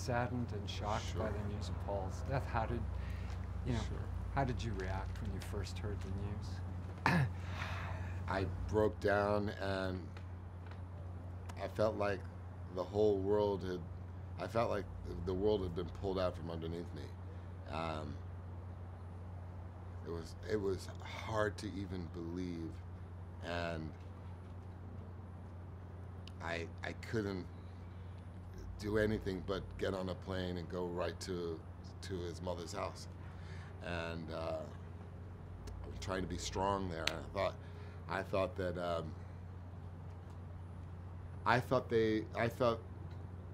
saddened and shocked by the news of Paul's death. How did how did you react when you first heard the news? I broke down, and I felt like the whole world had. I felt like the world had been pulled out from underneath me. It was hard to even believe, and I couldn't do anything but get on a plane and go right to his mother's house, and I was trying to be strong there. I thought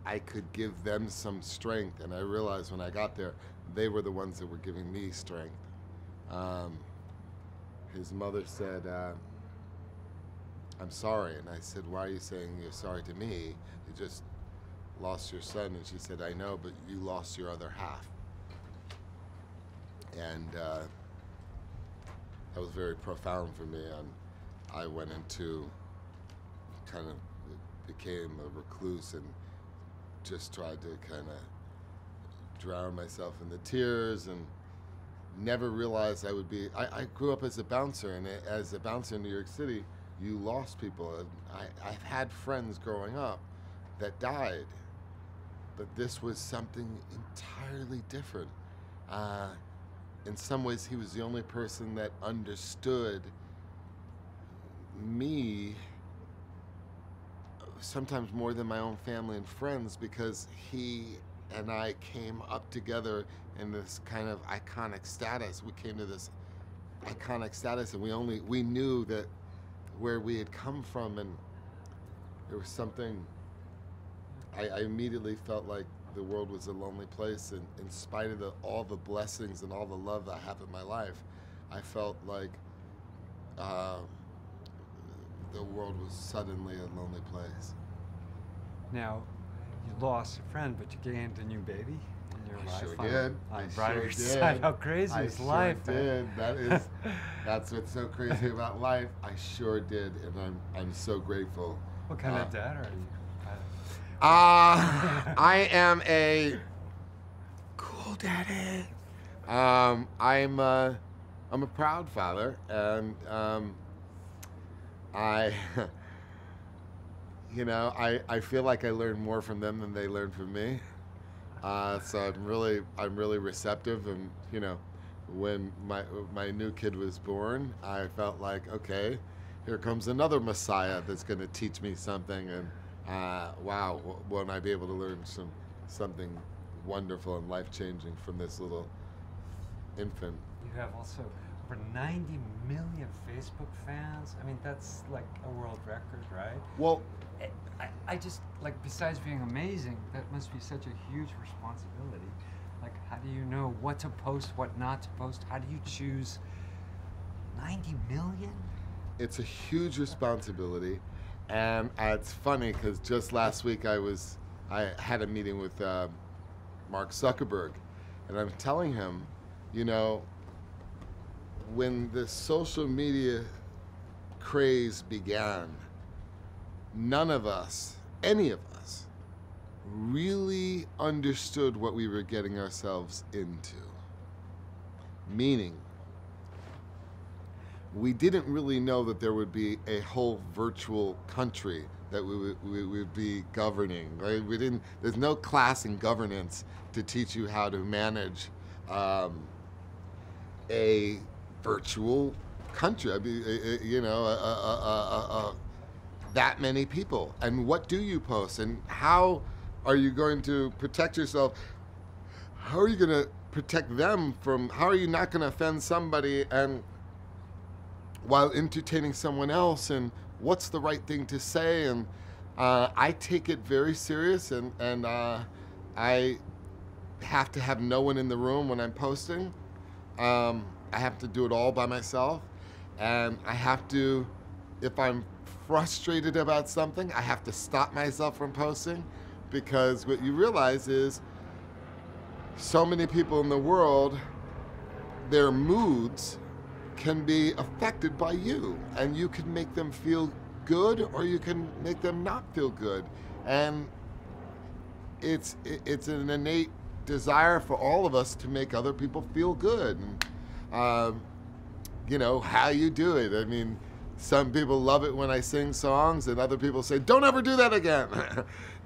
I could give them some strength, and I realized when I got there, they were the ones that were giving me strength. His mother said, "I'm sorry," and I said, "Why are you saying you're sorry to me? You just lost your son." And she said, "I know, but you lost your other half." And that was very profound for me, and I went into kind of became a recluse and just tried to kind of drown myself in the tears, and never realized I would be. I grew up as a bouncer, and as a bouncer in New York City, you lost people. And I've had friends growing up that died, but this was something entirely different. In some ways, he was the only person that understood me, sometimes more than my own family and friends, because he and I came up together in this kind of iconic status. We came to this iconic status, and we knew that where we had come from, and there was something. I immediately felt like the world was a lonely place, and in spite of all the blessings and all the love I have in my life, I felt like the world was suddenly a lonely place. Now, you lost a friend, but you gained a new baby in your life. Sure did. On brighter side. How crazy is life? I sure did. That's what's so crazy about life. I sure did, and I'm so grateful. What kind of dad are you? I am a cool daddy. I'm a proud father, and I feel like I learn more from them than they learn from me. So I'm really receptive, and when my new kid was born, I felt like, okay, here comes another Messiah that's going to teach me something, and wow, won't I be able to learn something wonderful and life-changing from this little infant. You have also over 90 million Facebook fans. I mean, that's like a world record, right? Well, I just, like, besides being amazing, that must be such a huge responsibility. Like, how do you know what to post, what not to post? How do you choose 90 million? It's a huge responsibility. And it's funny because just last week I had a meeting with Mark Zuckerberg, and I'm telling him, when the social media craze began, none of us, any of us, really understood what we were getting ourselves into. Meaning, we didn't really know that there would be a whole virtual country that we would be governing, right? There's no class in governance to teach you how to manage a virtual country. I mean, that many people. And what do you post? And how are you going to protect yourself? How are you going to protect them from, how are you not going to offend somebody and while entertaining someone else, and what's the right thing to say? And I take it very serious, and I have to have no one in the room when I'm posting. I have to do it all by myself, and I have to, if I'm frustrated about something, I have to stop myself from posting, because what you realize is so many people in the world, their moods can be affected by you, and you can make them feel good or you can make them not feel good. And it's an innate desire for all of us to make other people feel good. And, you know, how you do it. I mean, some people love it when I sing songs, and other people say, don't ever do that again.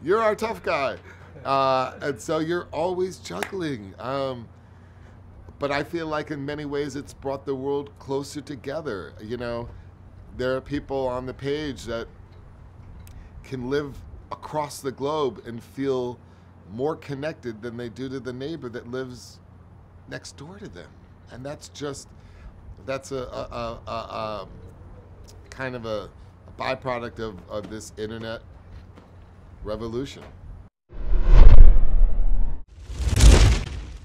You're our tough guy. And so you're always juggling. But I feel like in many ways it's brought the world closer together. You know, there are people on the page that can live across the globe and feel more connected than they do to the neighbor that lives next door to them. And that's a kind of a byproduct of this internet revolution.